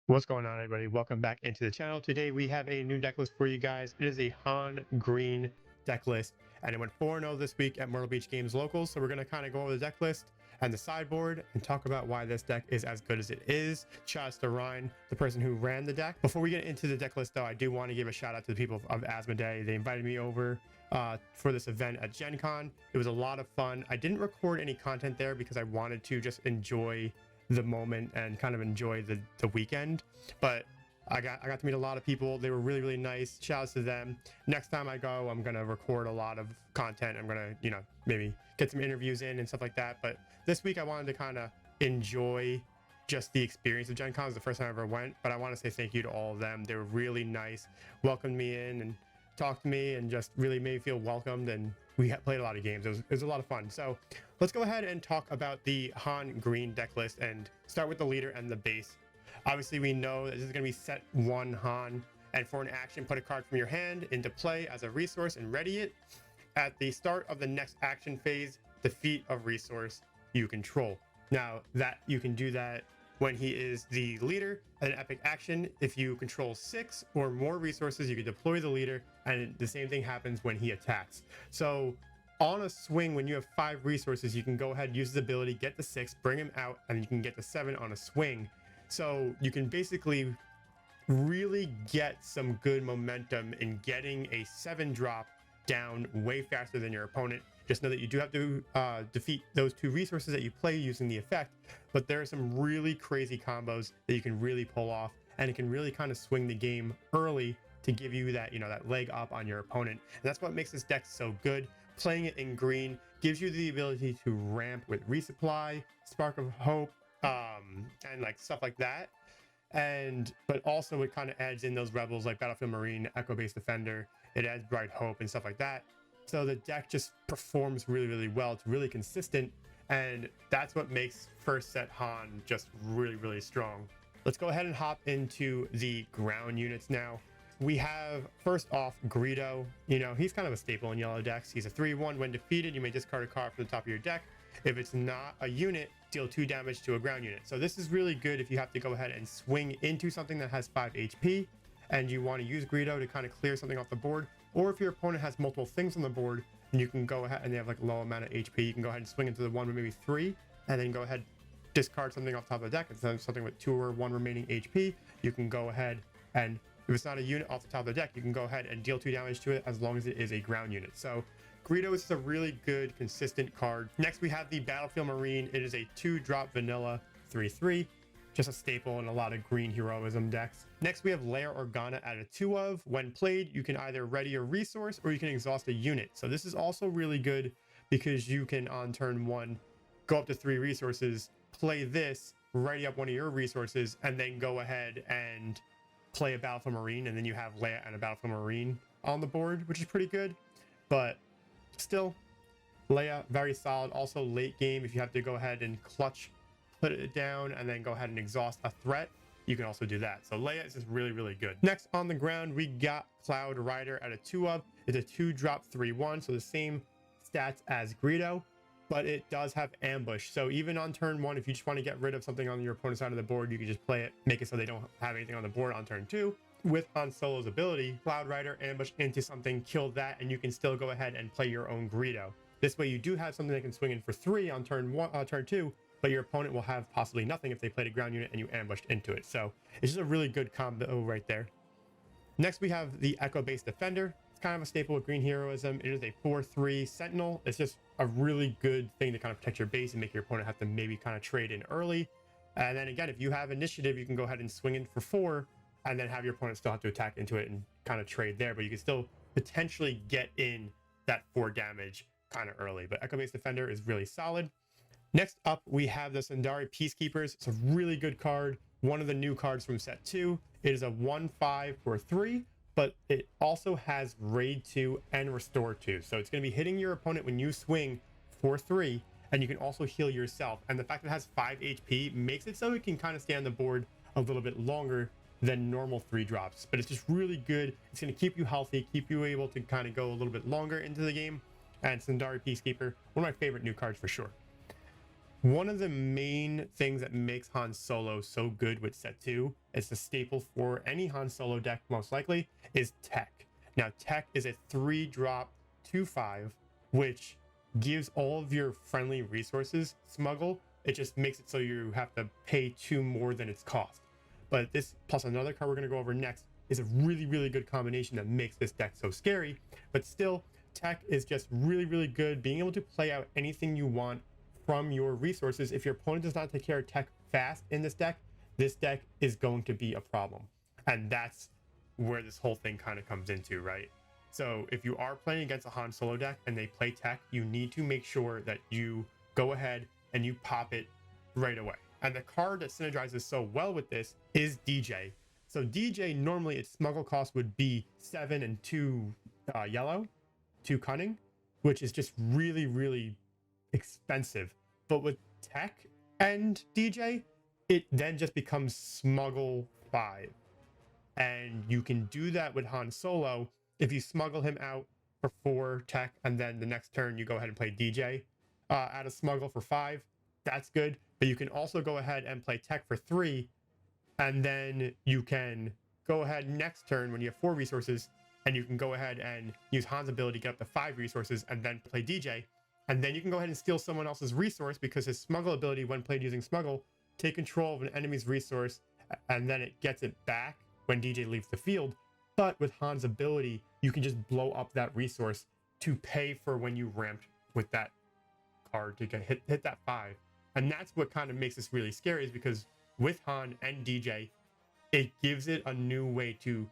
What's going on, everybody? Welcome back into the channel. Today we have a new deck list for you guys. It is a Han Green deck list, and it went 4-0 this week at Myrtle Beach Games locals. So we're going to kind of go over the deck list and the sideboard and talk about why this deck is as good as it is. Shout out to Ryan, the person who ran the deck. Before we get into the deck list, though, I do want to give a shout out to the people of Asmodee. They invited me over for this event at Gen Con. It was a lot of fun. I didn't record any content there because I wanted to just enjoy the moment and kind of enjoy the weekend, but I got to meet a lot of people. They were really nice. Shout out to them. Next time I go, I'm gonna record a lot of content. I'm gonna maybe get some interviews in and stuff like that. But this week I wanted to kind of enjoy just the experience of Gen Con. It was the first time I ever went, but I want to say thank you to all of them. They were really nice, welcomed me in and talked to me and just really made me feel welcomed, and we played a lot of games. It was a lot of fun. So let's go ahead and talk about the Han Green deck list and start with the leader and the base. Obviously, we know that this is going to be set 1 Han, and for an action, put a card from your hand into play as a resource and ready it. At the start of the next action phase, defeat a resource you control. Now, that you can do that when he is the leader. An epic action, if you control 6 or more resources, you can deploy the leader, and the same thing happens when he attacks. So on a swing, when you have 5 resources, you can go ahead and use his ability, get the 6, bring him out, and you can get the 7 on a swing. So you can basically really get some good momentum in getting a 7-drop down way faster than your opponent. Just know that you do have to defeat those 2 resources that you play using the effect, but there are some really crazy combos that you can really pull off, and it can really kind of swing the game early to give you that, that leg up on your opponent. And that's what makes this deck so good. Playing it in green gives you the ability to ramp with resupply, spark of hope, and like stuff like that. But also it kind of adds in those rebels like Battlefield Marine, Echo Base Defender. It adds Bright Hope and stuff like that. So the deck just performs really well. It's really consistent, and that's what makes first set Han just really strong. Let's go ahead and hop into the ground units now. We have, first off, Greedo. He's kind of a staple in yellow decks. He's a 3/1. When defeated, you may discard a card from the top of your deck. If it's not a unit, deal 2 damage to a ground unit. So this is really good if you have to go ahead and swing into something that has 5 HP and you want to use Greedo to kind of clear something off the board. Or if your opponent has multiple things on the board and you can go ahead and they have like a low amount of HP, you can go ahead and swing into the one with maybe 3 and then go ahead, discard something off the top of the deck. Instead of something with 2 or 1 remaining HP, you can go ahead and, if it's not a unit off the top of the deck, you can go ahead and deal 2 damage to it as long as it is a ground unit. So Greedo is a really good, consistent card. Next, we have the Battlefield Marine. It is a 2-drop vanilla 3/3. Just a staple in a lot of green heroism decks. Next, we have Leia Organa at a 2 of. When played, you can either ready a resource or you can exhaust a unit. So this is also really good because you can, on turn 1, go up to 3 resources, play this, ready up one of your resources, and then go ahead and play a Battlefield Marine, and then you have Leia and a Battlefield Marine on the board, which is pretty good. But still, Leia, very solid. Also late game, if you have to go ahead and clutch, put it down, and then go ahead and exhaust a threat, you can also do that. So Leia is just really good. Next on the ground, we got Cloud Rider at a 2 of. It's a 2-drop 3/1, so the same stats as Greedo, but it does have ambush. So even on turn 1, if you just want to get rid of something on your opponent's side of the board, you can just play it, make it so they don't have anything on the board on turn 2. With Han Solo's ability, Cloud Rider, ambush into something, kill that, and you can still go ahead and play your own Greedo. This way you do have something that can swing in for 3 on turn 2, but your opponent will have possibly nothing if they played a ground unit and you ambushed into it. So it's just a really good combo right there. Next, we have the Echo Base Defender. It's kind of a staple of green heroism. It is a 4/3 Sentinel. It's just a really good thing to kind of protect your base and make your opponent have to maybe kind of trade in early. And then again, if you have initiative, you can go ahead and swing in for 4 and then have your opponent still have to attack into it and kind of trade there, but you can still potentially get in that 4 damage kind of early. But Echo Base Defender is really solid. Next up, we have the Sundari Peacekeepers. It's a really good card. One of the new cards from set 2. It is a 1/5 for 3, but it also has Raid 2 and Restore 2. So it's going to be hitting your opponent when you swing for 3, and you can also heal yourself. And the fact that it has 5 HP makes it so it can kind of stay on the board a little bit longer than normal 3-drops. But it's just really good. It's going to keep you healthy, keep you able to kind of go a little bit longer into the game. And Sundari Peacekeeper, one of my favorite new cards for sure. One of the main things that makes Han Solo so good with set 2 it's a staple for any Han Solo deck most likely, is Tech. Now Tech is a 3-drop 2/5, which gives all of your friendly resources smuggle. It just makes it so you have to pay 2 more than its cost. But this plus another card we're going to go over next is a really, really good combination that makes this deck so scary. But still, Tech is just really, really good, being able to play out anything you want from your resources. If your opponent does not take care of Tech fast in this deck is going to be a problem. And that's where this whole thing kind of comes into, right? So if you are playing against a Han Solo deck and they play Tech, you need to make sure that you go ahead and you pop it right away. And the card that synergizes so well with this is DJ. So DJ, normally its smuggle cost would be 7 and 2 yellow, 2 cunning, which is just really, really expensive. But with Tech and DJ, it then just becomes smuggle 5. And you can do that with Han Solo if you smuggle him out for 4 Tech, and then the next turn you go ahead and play DJ out of smuggle for 5. That's good. But you can also go ahead and play Tech for 3, and then you can go ahead next turn when you have 4 resources, and you can go ahead and use Han's ability to get up to 5 resources and then play DJ. And then you can go ahead and steal someone else's resource, because his smuggle ability, when played using smuggle, take control of an enemy's resource, and then it gets it back when DJ leaves the field. But with Han's ability, you can just blow up that resource to pay for when you ramped with that card to get hit that 5. And that's what kind of makes this really scary, is because with Han and DJ, it gives it a new way to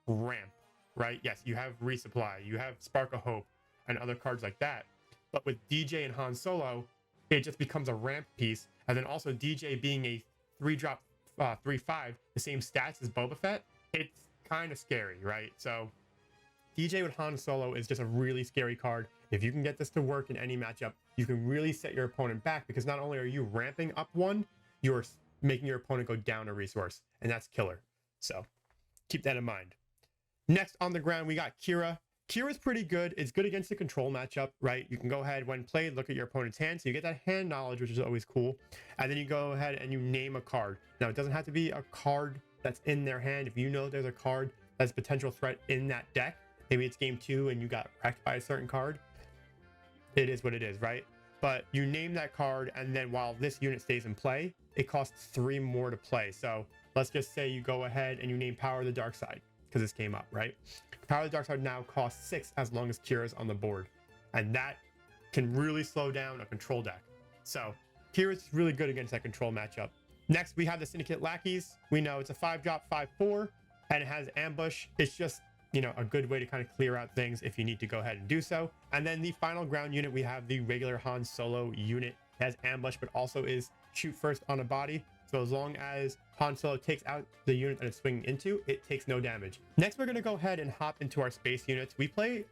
ramp, right? Yes, you have Resupply, you have Spark of Hope, and other cards like that. But with DJ and Han Solo, it just becomes a ramp piece. And then also DJ being a 3-drop 3/5, the same stats as Boba Fett, it's kind of scary, right? So DJ with Han Solo is just a really scary card. If you can get this to work in any matchup, you can really set your opponent back, because not only are you ramping up 1, you're making your opponent go down a resource, and that's killer. So keep that in mind. Next on the ground, we got Kira. Kira's pretty good. It's good against the control matchup, right? You can go ahead, when played, look at your opponent's hand, so you get that hand knowledge, which is always cool. And then you go ahead and you name a card. Now, it doesn't have to be a card that's in their hand. If you know there's a card that's a potential threat in that deck, maybe it's game 2 and you got wrecked by a certain card, it is what it is, right? But you name that card, and then while this unit stays in play, it costs 3 more to play. So let's just say you go ahead and you name Power of the Dark Side, because this came up, right? Power of the Dark Side now costs 6 as long as Kira's on the board. And that can really slow down a control deck. So Kira's really good against that control matchup. Next, we have the Syndicate Lackeys. We know it's a 5-drop 5/4, and it has Ambush. It's just, you know, a good way to kind of clear out things if you need to go ahead and do so. And then the final ground unit, we have the regular Han Solo unit. It has Ambush, but also is shoot first on a body. So as long as Han Solo takes out the unit that it's swinging into, it takes no damage. Next, we're going to go ahead and hop into our space units. We play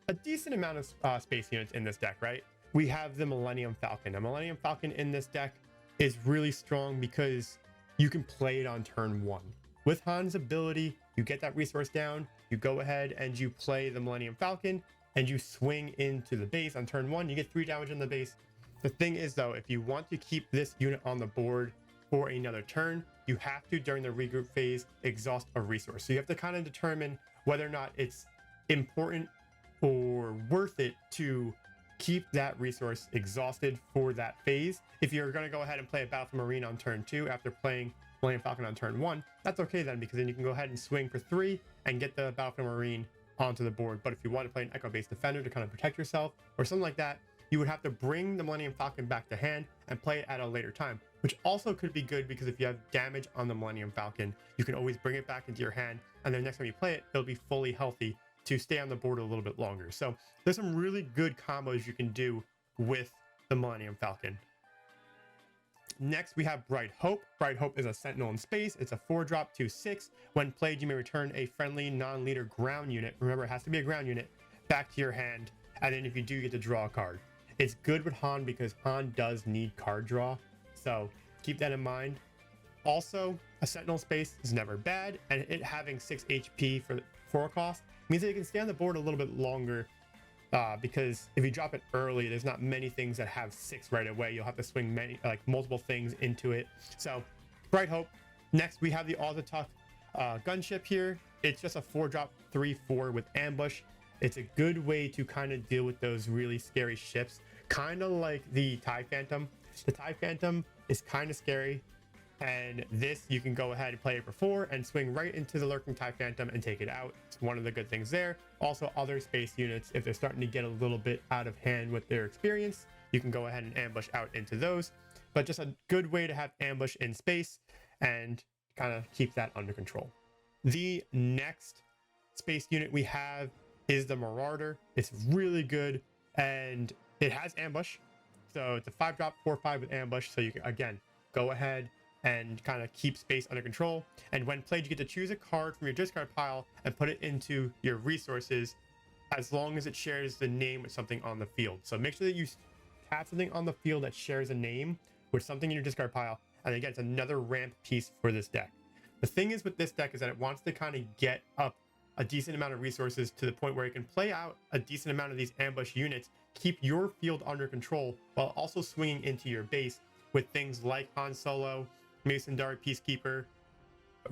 a decent amount of space units in this deck, right? We have the Millennium Falcon. A Millennium Falcon in this deck is really strong because you can play it on turn 1. With Han's ability, you get that resource down, you go ahead and you play the Millennium Falcon, and you swing into the base on turn 1. You get 3 damage on the base. The thing is, though, if you want to keep this unit on the board for another turn, you have to, during the regroup phase, exhaust a resource. So you have to kind of determine whether or not it's important or worth it to keep that resource exhausted for that phase. If you're going to go ahead and play a Battlefield Marine on turn 2 after playing Millennium Falcon on turn 1, that's okay then, because then you can go ahead and swing for 3 and get the Battlefield Marine onto the board. But if you want to play an Echo-based Defender to kind of protect yourself or something like that, you would have to bring the Millennium Falcon back to hand and play it at a later time, which also could be good, because if you have damage on the Millennium Falcon, you can always bring it back into your hand, and then next time you play it, it'll be fully healthy to stay on the board a little bit longer. So there's some really good combos you can do with the Millennium Falcon. Next, we have Bright Hope. Bright Hope is a Sentinel in space. It's a 4-drop 2/6. When played, you may return a friendly non-leader ground unit. Remember, it has to be a ground unit back to your hand, and then if you do, you get to draw a card. It's good with Han because Han does need card draw, so keep that in mind. Also, a Sentinel space is never bad, and it having 6 HP for 4 cost means that it can stay on the board a little bit longer, because if you drop it early, there's not many things that have 6 right away. You'll have to swing multiple things into it. So Bright Hope, Next, we have the Autotuck gunship here. It's just a 4-drop 3/4 with ambush. It's a good way to kind of deal with those really scary ships, kind of like the TIE Phantom. The TIE Phantom is kind of scary, and this you can go ahead and play it for 4 and swing right into the lurking TIE Phantom and take it out. It's one of the good things there. Also, other space units, if they're starting to get a little bit out of hand with their experience, you can go ahead and ambush out into those. But just a good way to have ambush in space and kind of keep that under control. The next space unit we have is the Marauder. It's really good, and it has ambush. So it's a 5-drop 4/5 with ambush. So you can, again, go ahead and kind of keep space under control. And when played, you get to choose a card from your discard pile and put it into your resources, as long as it shares the name with something on the field. So make sure that you have something on the field that shares a name with something in your discard pile. And again, it's another ramp piece for this deck. The thing is with this deck is that it wants to kind of get up a decent amount of resources to the point where it can play out a decent amount of these ambush units, keep your field under control while also swinging into your base with things like Han Solo, Mason Dart, Peacekeeper,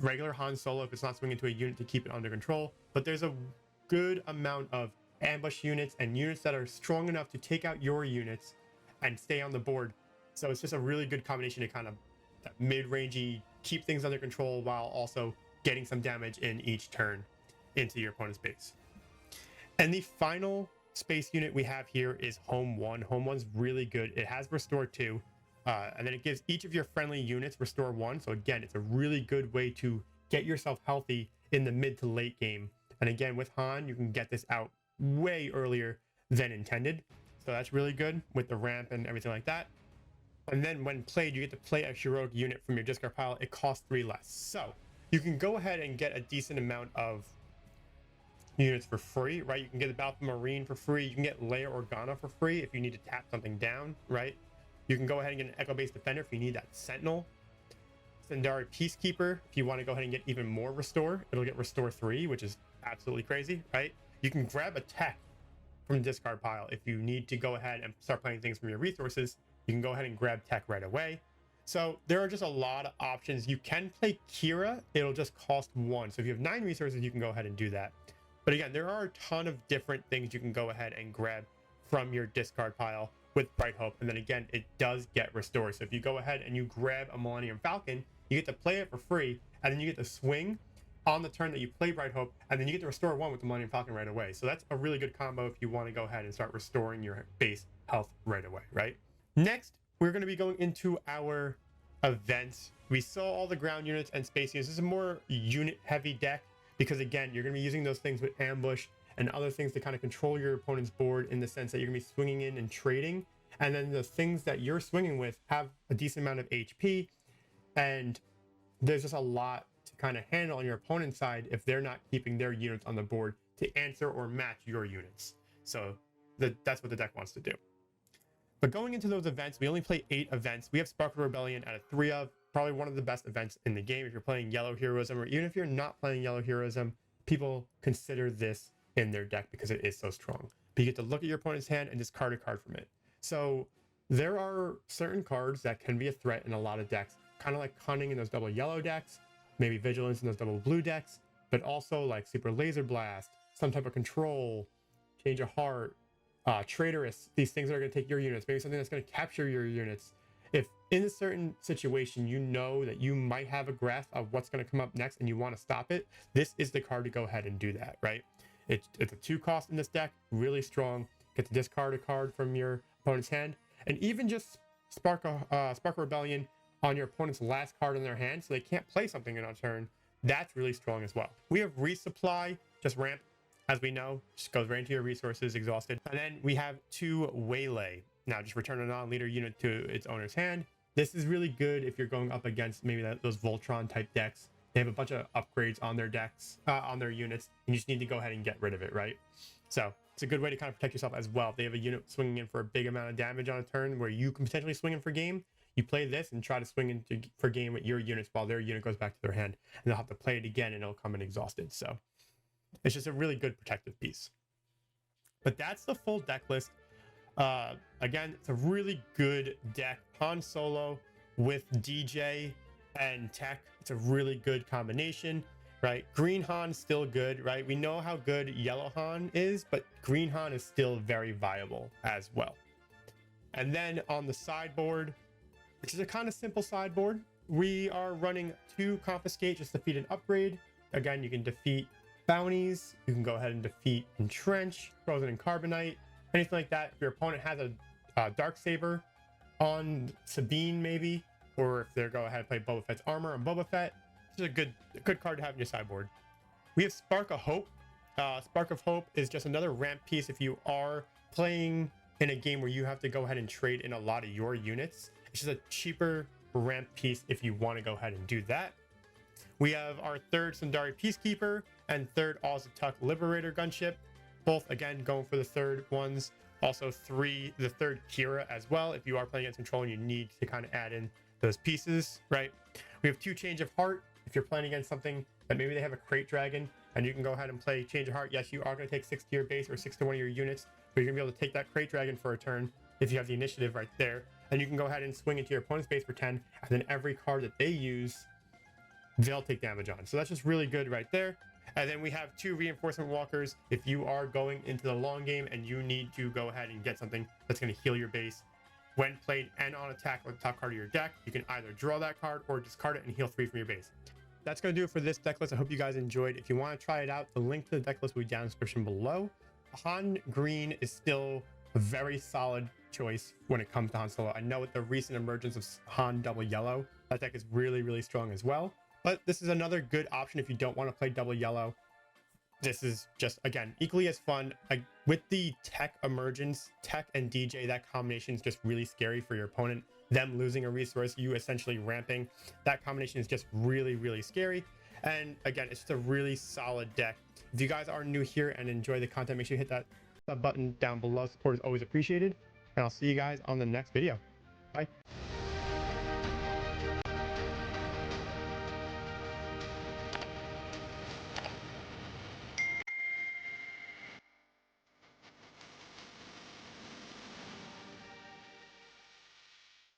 regular Han Solo if it's not swinging into a unit to keep it under control. But there's a good amount of ambush units and units that are strong enough to take out your units and stay on the board. So it's just a really good combination to kind of mid-rangey, keep things under control while also getting some damage in each turn into your opponent's base. And the final space unit we have here is Home 1. Home 1's really good. It has Restore 2, and then it gives each of your friendly units Restore 1. So again, it's a really good way to get yourself healthy in the mid to late game. And again, with Han, you can get this out way earlier than intended. So that's really good with the ramp and everything like that. And then when played, you get to play a heroic unit from your discard pile. It costs 3 less. So you can go ahead and get a decent amount of units for free, right? You can get the Battle Marine for free. You can get Leia Organa for free if you need to tap something down, right? You can go ahead and get an Echo-based Defender if you need that Sentinel. Sendari Peacekeeper, if you want to go ahead and get even more Restore, it'll get Restore 3, which is absolutely crazy, right? You can grab a tech from the discard pile. If you need to go ahead and start playing things from your resources, you can go ahead and grab tech right away. So there are just a lot of options. You can play Kira, it'll just cost 1. So if you have 9 resources, you can go ahead and do that. But again, there are a ton of different things you can go ahead and grab from your discard pile with Bright Hope. And then again, it does get restored. So if you go ahead and you grab a Millennium Falcon, you get to play it for free, and then you get to swing on the turn that you play Bright Hope, and then you get to restore 1 with the Millennium Falcon right away. So that's a really good combo if you want to go ahead and start restoring your base health right away, right? Next, we're going to be going into our events. We saw all the ground units and space units. This is a more unit heavy deck because again, you're going to be using those things with ambush and other things to kind of control your opponent's board in the sense that you're going to be swinging in and trading. And then the things that you're swinging with have a decent amount of HP, and there's just a lot to kind of handle on your opponent's side if they're not keeping their units on the board to answer or match your units. So that's what the deck wants to do. But going into those events, we only play 8 events. We have Sparkle Rebellion out of 3 of, probably one of the best events in the game. If you're playing Yellow Heroism, or even if you're not playing Yellow Heroism, people consider this in their deck because it is so strong. But you get to look at your opponent's hand and discard a card from it. So there are certain cards that can be a threat in a lot of decks, kind of like Cunning in those double yellow decks, maybe Vigilance in those double blue decks, but also like Super Laser Blast, some type of control, Change of Heart, Traitorous, these things that are going to take your units, maybe something that's going to capture your units. If in a certain situation you know that you might have a grasp of what's going to come up next and you want to stop it, this is the card to go ahead and do that, right? It's a 2 cost in this deck, really strong. Get to discard a card from your opponent's hand, and even just Sparkle Rebellion on your opponent's last card in their hand so they can't play something in a turn. That's really strong as well. We have Resupply, just ramp, as we know, just goes right into your resources, exhausted. And then we have 2 Waylay. Now just return a non-leader unit to its owner's hand. This is really good if you're going up against maybe those Voltron type decks. They have a bunch of upgrades on their decks, on their units, and you just need to go ahead and get rid of it, right? So it's a good way to kind of protect yourself as well. If they have a unit swinging in for a big amount of damage on a turn where you can potentially swing in for game, you play this and try to swing in for game with your units while their unit goes back to their hand, and they'll have to play it again and it'll come in exhausted. So it's just a really good protective piece. But that's the full deck list. Again, it's a really good deck. Han Solo with DJ and tech. It's a really good combination, right? Green Han still good, right? We know how good yellow Han is, but green Han is still very viable as well. And then on the sideboard, which is a kind of simple sideboard, we are running 2 confiscate, just defeat and upgrade. Again, you can defeat bounties, you can go ahead and defeat entrench, frozen and carbonite, anything like that. If your opponent has a dark saber on Sabine maybe, or if they're go ahead and play Boba Fett's armor on Boba Fett, it's a good card to have in your sideboard. We have Spark of Hope. Spark of Hope is just another ramp piece if you are playing in a game where you have to go ahead and trade in a lot of your units. It's just a cheaper ramp piece if you want to go ahead and do that. We have our 3rd Sundari Peacekeeper and 3rd Ozatuck Liberator gunship, both again going for the 3rd ones. Also the 3rd Kira as well if you are playing against control and you need to kind of add in those pieces, right? We have 2 Change of Heart if you're playing against something that maybe they have a Crate Dragon and you can go ahead and play Change of Heart. Yes, you are going to take 6 to your base or 6 to one of your units, but you're going to be able to take that Crate Dragon for a turn if you have the initiative right there. And you can go ahead and swing into your opponent's base for 10, and then every card that they use, they'll take damage on. So that's just really good right there. And then we have 2 Reinforcement Walkers if you are going into the long game and you need to go ahead and get something that's going to heal your base. When played and on attack with the top card of your deck, you can either draw that card or discard it and heal 3 from your base. That's going to do it for this deck list. I hope you guys enjoyed. If you want to try it out, the link to the deck list will be down in the description below. Han Green is still a very solid choice when it comes to Han Solo. I know with the recent emergence of Han double yellow, that deck is really, really strong as well. But this is another good option if you don't want to play double yellow. This is just, again, equally as fun. With the tech emergence, tech and DJ, that combination is just really scary for your opponent. Them losing a resource, you essentially ramping. That combination is just really, really scary. And again, it's just a really solid deck. If you guys are new here and enjoy the content, make sure you hit that sub button down below. Support is always appreciated. And I'll see you guys on the next video. Bye.